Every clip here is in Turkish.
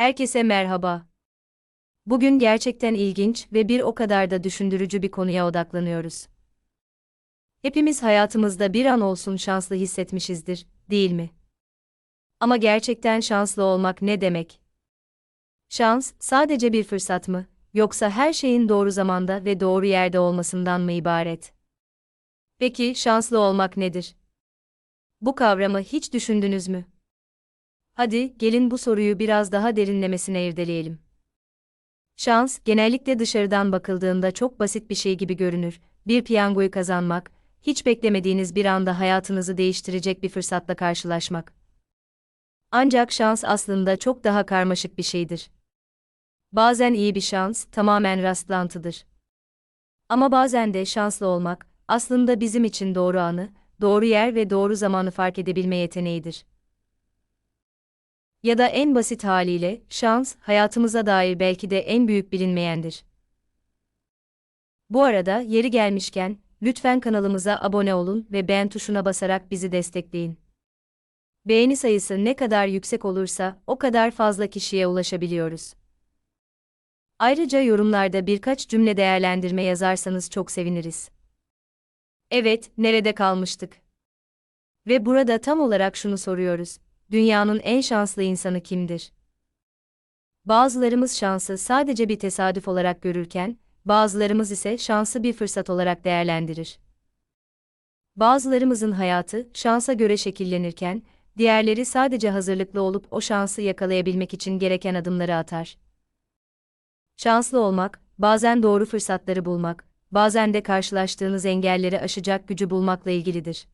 Herkese merhaba. Bugün gerçekten ilginç ve bir o kadar da düşündürücü bir konuya odaklanıyoruz. Hepimiz hayatımızda bir an olsun şanslı hissetmişizdir, değil mi? Ama gerçekten şanslı olmak ne demek? Şans, sadece bir fırsat mı, yoksa her şeyin doğru zamanda ve doğru yerde olmasından mı ibaret? Peki, şanslı olmak nedir? Bu kavramı hiç düşündünüz mü? Hadi, gelin bu soruyu biraz daha derinlemesine irdeleyelim. Şans, genellikle dışarıdan bakıldığında çok basit bir şey gibi görünür. Bir piyangoyu kazanmak, hiç beklemediğiniz bir anda hayatınızı değiştirecek bir fırsatla karşılaşmak. Ancak şans aslında çok daha karmaşık bir şeydir. Bazen iyi bir şans, tamamen rastlantıdır. Ama bazen de şanslı olmak, aslında bizim için doğru anı, doğru yer ve doğru zamanı fark edebilme yeteneğidir. Ya da en basit haliyle, şans, hayatımıza dair belki de en büyük bilinmeyendir. Bu arada, yeri gelmişken, lütfen kanalımıza abone olun ve beğen tuşuna basarak bizi destekleyin. Beğeni sayısı ne kadar yüksek olursa, o kadar fazla kişiye ulaşabiliyoruz. Ayrıca yorumlarda birkaç cümle değerlendirme yazarsanız çok seviniriz. Evet, nerede kalmıştık? Ve burada tam olarak şunu soruyoruz: dünyanın en şanslı insanı kimdir? Bazılarımız şansı sadece bir tesadüf olarak görürken, bazılarımız ise şansı bir fırsat olarak değerlendirir. Bazılarımızın hayatı şansa göre şekillenirken, diğerleri sadece hazırlıklı olup o şansı yakalayabilmek için gereken adımları atar. Şanslı olmak, bazen doğru fırsatları bulmak, bazen de karşılaştığınız engelleri aşacak gücü bulmakla ilgilidir.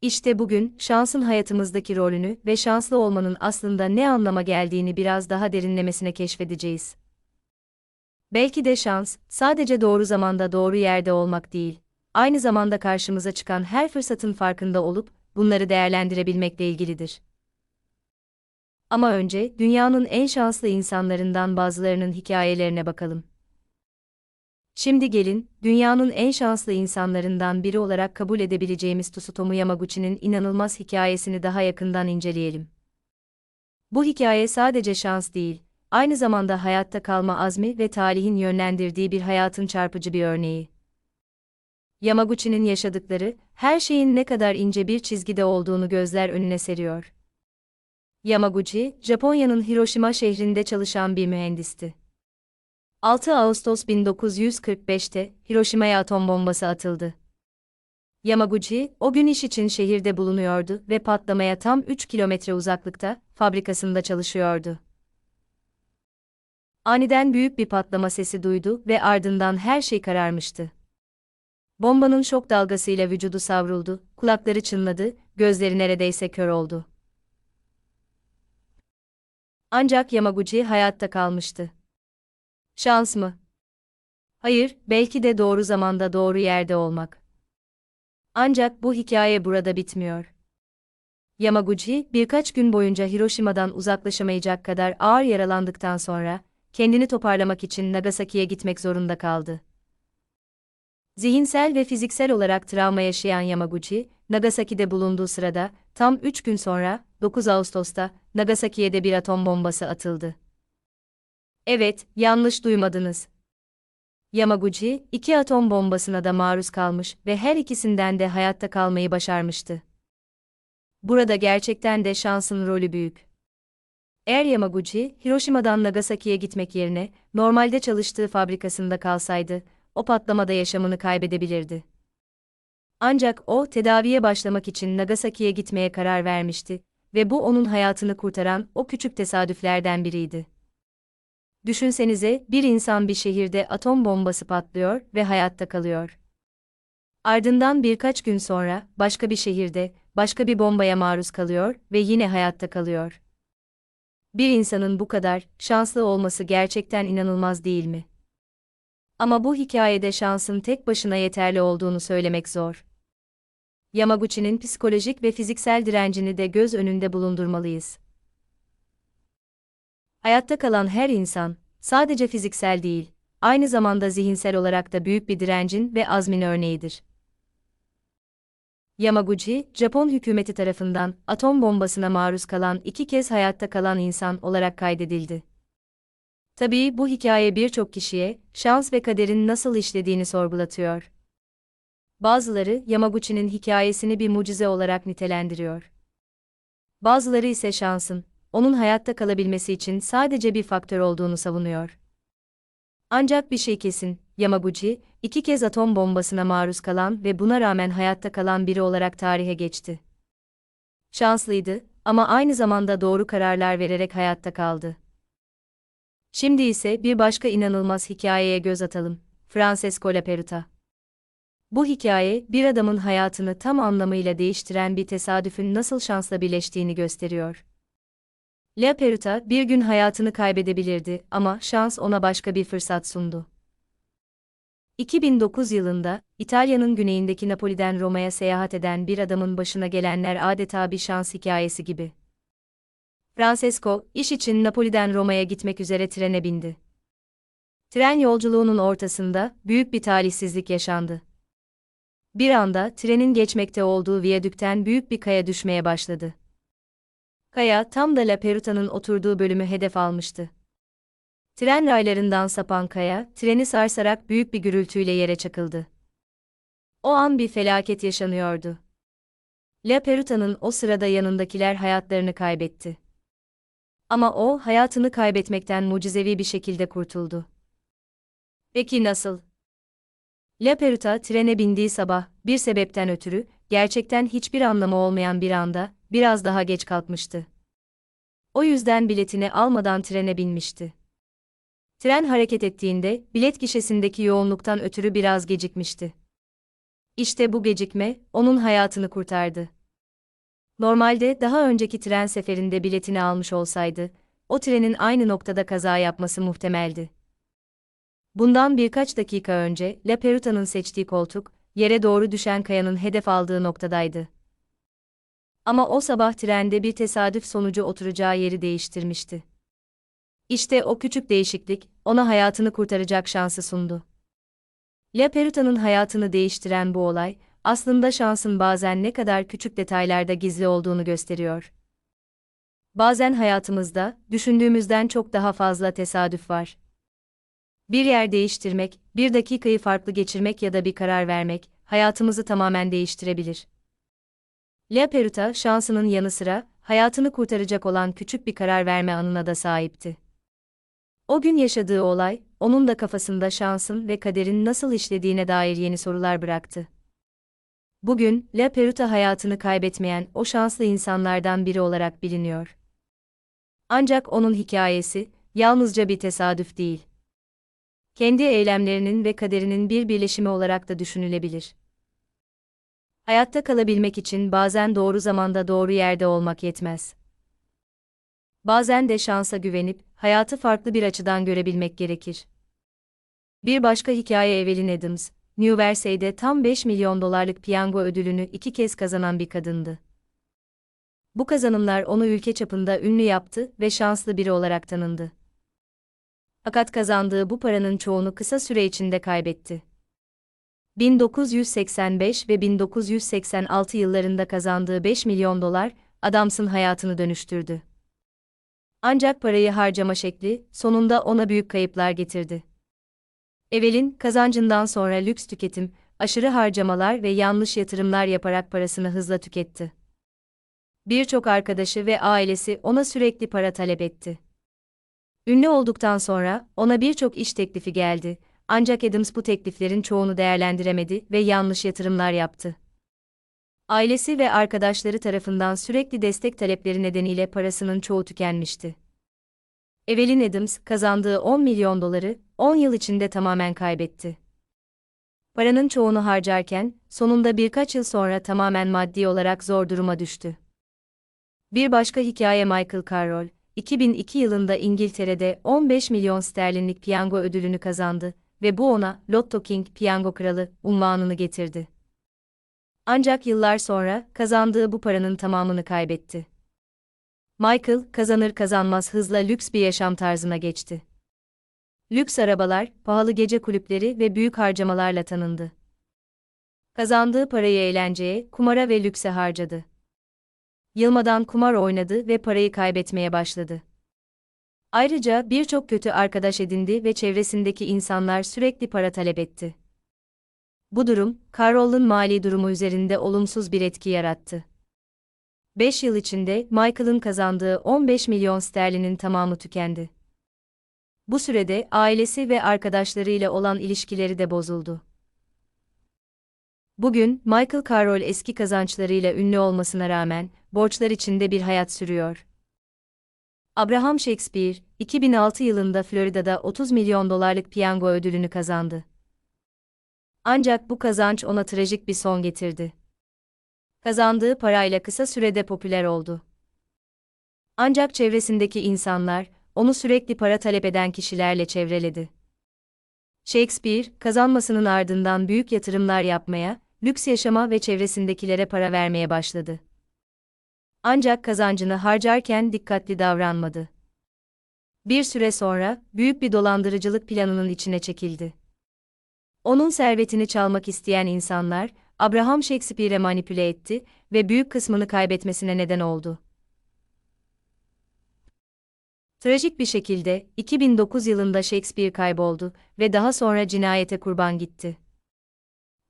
İşte bugün, şansın hayatımızdaki rolünü ve şanslı olmanın aslında ne anlama geldiğini biraz daha derinlemesine keşfedeceğiz. Belki de şans, sadece doğru zamanda doğru yerde olmak değil, aynı zamanda karşımıza çıkan her fırsatın farkında olup, bunları değerlendirebilmekle ilgilidir. Ama önce, dünyanın en şanslı insanlarından bazılarının hikayelerine bakalım. Şimdi gelin, dünyanın en şanslı insanlarından biri olarak kabul edebileceğimiz Tsutomu Yamaguchi'nin inanılmaz hikayesini daha yakından inceleyelim. Bu hikaye sadece şans değil, aynı zamanda hayatta kalma azmi ve talihin yönlendirdiği bir hayatın çarpıcı bir örneği. Yamaguchi'nin yaşadıkları, her şeyin ne kadar ince bir çizgide olduğunu gözler önüne seriyor. Yamaguchi, Japonya'nın Hiroşima şehrinde çalışan bir mühendisti. 6 Ağustos 1945'te Hiroşima'ya atom bombası atıldı. Yamaguchi, o gün iş için şehirde bulunuyordu ve patlamaya tam 3 kilometre uzaklıkta, fabrikasında çalışıyordu. Aniden büyük bir patlama sesi duydu ve ardından her şey kararmıştı. Bombanın şok dalgasıyla vücudu savruldu, kulakları çınladı, gözleri neredeyse kör oldu. Ancak Yamaguchi hayatta kalmıştı. Şans mı? Hayır, belki de doğru zamanda doğru yerde olmak. Ancak bu hikaye burada bitmiyor. Yamaguchi, birkaç gün boyunca Hiroşima'dan uzaklaşamayacak kadar ağır yaralandıktan sonra, kendini toparlamak için Nagasaki'ye gitmek zorunda kaldı. Zihinsel ve fiziksel olarak travma yaşayan Yamaguchi, Nagasaki'de bulunduğu sırada, tam 3 gün sonra, 9 Ağustos'ta, Nagasaki'ye de bir atom bombası atıldı. Evet, yanlış duymadınız. Yamaguchi, 2 atom bombasına da maruz kalmış ve her ikisinden de hayatta kalmayı başarmıştı. Burada gerçekten de şansın rolü büyük. Eğer Yamaguchi, Hiroşima'dan Nagasaki'ye gitmek yerine, normalde çalıştığı fabrikasında kalsaydı, o patlamada yaşamını kaybedebilirdi. Ancak o, tedaviye başlamak için Nagasaki'ye gitmeye karar vermişti ve bu onun hayatını kurtaran o küçük tesadüflerden biriydi. Düşünsenize, bir insan bir şehirde atom bombası patlıyor ve hayatta kalıyor. Ardından birkaç gün sonra, başka bir şehirde, başka bir bombaya maruz kalıyor ve yine hayatta kalıyor. Bir insanın bu kadar şanslı olması gerçekten inanılmaz değil mi? Ama bu hikayede şansın tek başına yeterli olduğunu söylemek zor. Yamaguchi'nin psikolojik ve fiziksel direncini de göz önünde bulundurmalıyız. Hayatta kalan her insan, sadece fiziksel değil, aynı zamanda zihinsel olarak da büyük bir direncin ve azmin örneğidir. Yamaguchi, Japon hükümeti tarafından atom bombasına maruz kalan 2 kez hayatta kalan insan olarak kaydedildi. Tabii bu hikaye birçok kişiye şans ve kaderin nasıl işlediğini sorgulatıyor. Bazıları Yamaguchi'nin hikayesini bir mucize olarak nitelendiriyor. Bazıları ise şansın, onun hayatta kalabilmesi için sadece bir faktör olduğunu savunuyor. Ancak bir şey kesin, Yamaguchi, 2 kez atom bombasına maruz kalan ve buna rağmen hayatta kalan biri olarak tarihe geçti. Şanslıydı ama aynı zamanda doğru kararlar vererek hayatta kaldı. Şimdi ise bir başka inanılmaz hikayeye göz atalım, Francesco Laperuta. Bu hikaye, bir adamın hayatını tam anlamıyla değiştiren bir tesadüfün nasıl şansla birleştiğini gösteriyor. Laperuta bir gün hayatını kaybedebilirdi ama şans ona başka bir fırsat sundu. 2009 yılında, İtalya'nın güneyindeki Napoli'den Roma'ya seyahat eden bir adamın başına gelenler adeta bir şans hikayesi gibi. Francesco, iş için Napoli'den Roma'ya gitmek üzere trene bindi. Tren yolculuğunun ortasında büyük bir talihsizlik yaşandı. Bir anda trenin geçmekte olduğu viyadükten büyük bir kaya düşmeye başladı. Kaya tam da Laperuta'nın oturduğu bölümü hedef almıştı. Tren raylarından sapan kaya, treni sarsarak büyük bir gürültüyle yere çakıldı. O an bir felaket yaşanıyordu. Laperuta'nın o sırada yanındakiler hayatlarını kaybetti. Ama o, hayatını kaybetmekten mucizevi bir şekilde kurtuldu. Peki nasıl? Laperuta trene bindiği sabah, bir sebepten ötürü, gerçekten hiçbir anlamı olmayan bir anda, biraz daha geç kalkmıştı. O yüzden biletini almadan trene binmişti. Tren hareket ettiğinde, bilet gişesindeki yoğunluktan ötürü biraz gecikmişti. İşte bu gecikme, onun hayatını kurtardı. Normalde daha önceki tren seferinde biletini almış olsaydı, o trenin aynı noktada kaza yapması muhtemeldi. Bundan birkaç dakika önce, Laperuta'nın seçtiği koltuk, yere doğru düşen kayanın hedef aldığı noktadaydı. Ama o sabah trende bir tesadüf sonucu oturacağı yeri değiştirmişti. İşte o küçük değişiklik, ona hayatını kurtaracak şansı sundu. Laperuta'nın hayatını değiştiren bu olay, aslında şansın bazen ne kadar küçük detaylarda gizli olduğunu gösteriyor. Bazen hayatımızda, düşündüğümüzden çok daha fazla tesadüf var. Bir yer değiştirmek, bir dakikayı farklı geçirmek ya da bir karar vermek, hayatımızı tamamen değiştirebilir. Laperuta, şansının yanı sıra, hayatını kurtaracak olan küçük bir karar verme anına da sahipti. O gün yaşadığı olay, onun da kafasında şansın ve kaderin nasıl işlediğine dair yeni sorular bıraktı. Bugün, Laperuta hayatını kaybetmeyen o şanslı insanlardan biri olarak biliniyor. Ancak onun hikayesi, yalnızca bir tesadüf değil. Kendi eylemlerinin ve kaderinin bir birleşimi olarak da düşünülebilir. Hayatta kalabilmek için bazen doğru zamanda doğru yerde olmak yetmez. Bazen de şansa güvenip, hayatı farklı bir açıdan görebilmek gerekir. Bir başka hikaye Evelyn Adams, New Jersey'de tam 5 milyon dolarlık piyango ödülünü 2 kez kazanan bir kadındı. Bu kazanımlar onu ülke çapında ünlü yaptı ve şanslı biri olarak tanındı. Fakat kazandığı bu paranın çoğunu kısa süre içinde kaybetti. 1985 ve 1986 yıllarında kazandığı 5 milyon dolar, Adams'ın hayatını dönüştürdü. Ancak parayı harcama şekli, sonunda ona büyük kayıplar getirdi. Evelyn, kazancından sonra lüks tüketim, aşırı harcamalar ve yanlış yatırımlar yaparak parasını hızla tüketti. Birçok arkadaşı ve ailesi ona sürekli para talep etti. Ünlü olduktan sonra, ona birçok iş teklifi geldi, ancak Adams bu tekliflerin çoğunu değerlendiremedi ve yanlış yatırımlar yaptı. Ailesi ve arkadaşları tarafından sürekli destek talepleri nedeniyle parasının çoğu tükenmişti. Evelyn Adams, kazandığı 10 milyon doları, 10 yıl içinde tamamen kaybetti. Paranın çoğunu harcarken, sonunda birkaç yıl sonra tamamen maddi olarak zor duruma düştü. Bir başka hikaye Michael Carroll, 2002 yılında İngiltere'de 15 milyon sterlinlik piyango ödülünü kazandı ve bu ona Lotto King, piyango kralı unvanını getirdi. Ancak yıllar sonra kazandığı bu paranın tamamını kaybetti. Michael, kazanır kazanmaz hızla lüks bir yaşam tarzına geçti. Lüks arabalar, pahalı gece kulüpleri ve büyük harcamalarla tanındı. Kazandığı parayı eğlenceye, kumara ve lükse harcadı. Yılmadan kumar oynadı ve parayı kaybetmeye başladı. Ayrıca birçok kötü arkadaş edindi ve çevresindeki insanlar sürekli para talep etti. Bu durum, Carroll'ın mali durumu üzerinde olumsuz bir etki yarattı. 5 yıl içinde Michael'ın kazandığı 15 milyon sterlinin tamamı tükendi. Bu sürede ailesi ve arkadaşlarıyla olan ilişkileri de bozuldu. Bugün Michael Carroll eski kazançlarıyla ünlü olmasına rağmen borçlar içinde bir hayat sürüyor. Abraham Shakespeare, 2006 yılında Florida'da 30 milyon dolarlık piyango ödülünü kazandı. Ancak bu kazanç ona trajik bir son getirdi. Kazandığı parayla kısa sürede popüler oldu. Ancak çevresindeki insanlar, onu sürekli para talep eden kişilerle çevreledi. Shakespeare, kazanmasının ardından büyük yatırımlar yapmaya, lüks yaşama ve çevresindekilere para vermeye başladı. Ancak kazancını harcarken dikkatli davranmadı. Bir süre sonra, büyük bir dolandırıcılık planının içine çekildi. Onun servetini çalmak isteyen insanlar, Abraham Shakespeare'e manipüle etti ve büyük kısmını kaybetmesine neden oldu. Trajik bir şekilde, 2009 yılında Shakespeare kayboldu ve daha sonra cinayete kurban gitti.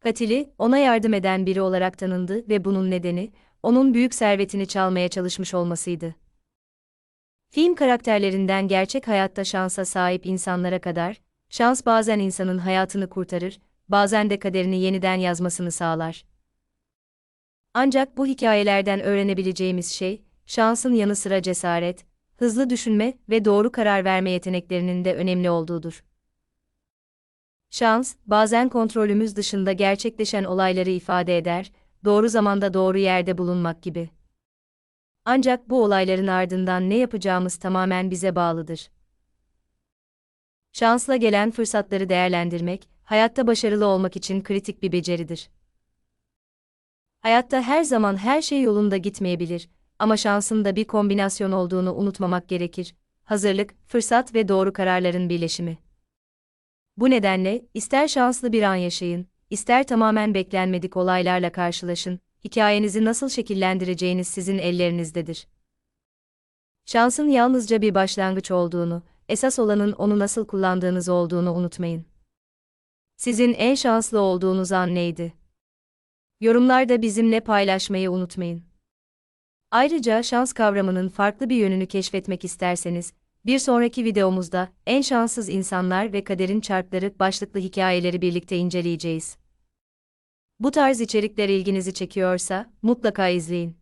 Katili, ona yardım eden biri olarak tanındı ve bunun nedeni, onun büyük servetini çalmaya çalışmış olmasıydı. Film karakterlerinden gerçek hayatta şansa sahip insanlara kadar, şans bazen insanın hayatını kurtarır, bazen de kaderini yeniden yazmasını sağlar. Ancak bu hikayelerden öğrenebileceğimiz şey, şansın yanı sıra cesaret, hızlı düşünme ve doğru karar verme yeteneklerinin de önemli olduğudur. Şans, bazen kontrolümüz dışında gerçekleşen olayları ifade eder, doğru zamanda doğru yerde bulunmak gibi. Ancak bu olayların ardından ne yapacağımız tamamen bize bağlıdır. Şansla gelen fırsatları değerlendirmek, hayatta başarılı olmak için kritik bir beceridir. Hayatta her zaman her şey yolunda gitmeyebilir, ama şansın da bir kombinasyon olduğunu unutmamak gerekir. Hazırlık, fırsat ve doğru kararların birleşimi. Bu nedenle, ister şanslı bir an yaşayın, ister tamamen beklenmedik olaylarla karşılaşın, hikayenizi nasıl şekillendireceğiniz sizin ellerinizdedir. Şansın yalnızca bir başlangıç olduğunu, esas olanın onu nasıl kullandığınız olduğunu unutmayın. Sizin en şanslı olduğunuz an neydi? Yorumlarda bizimle paylaşmayı unutmayın. Ayrıca şans kavramının farklı bir yönünü keşfetmek isterseniz, bir sonraki videomuzda en şanssız insanlar ve kaderin çarkları başlıklı hikayeleri birlikte inceleyeceğiz. Bu tarz içerikler ilginizi çekiyorsa mutlaka izleyin.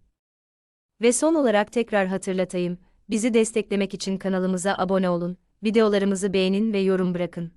Ve son olarak tekrar hatırlatayım, bizi desteklemek için kanalımıza abone olun, videolarımızı beğenin ve yorum bırakın.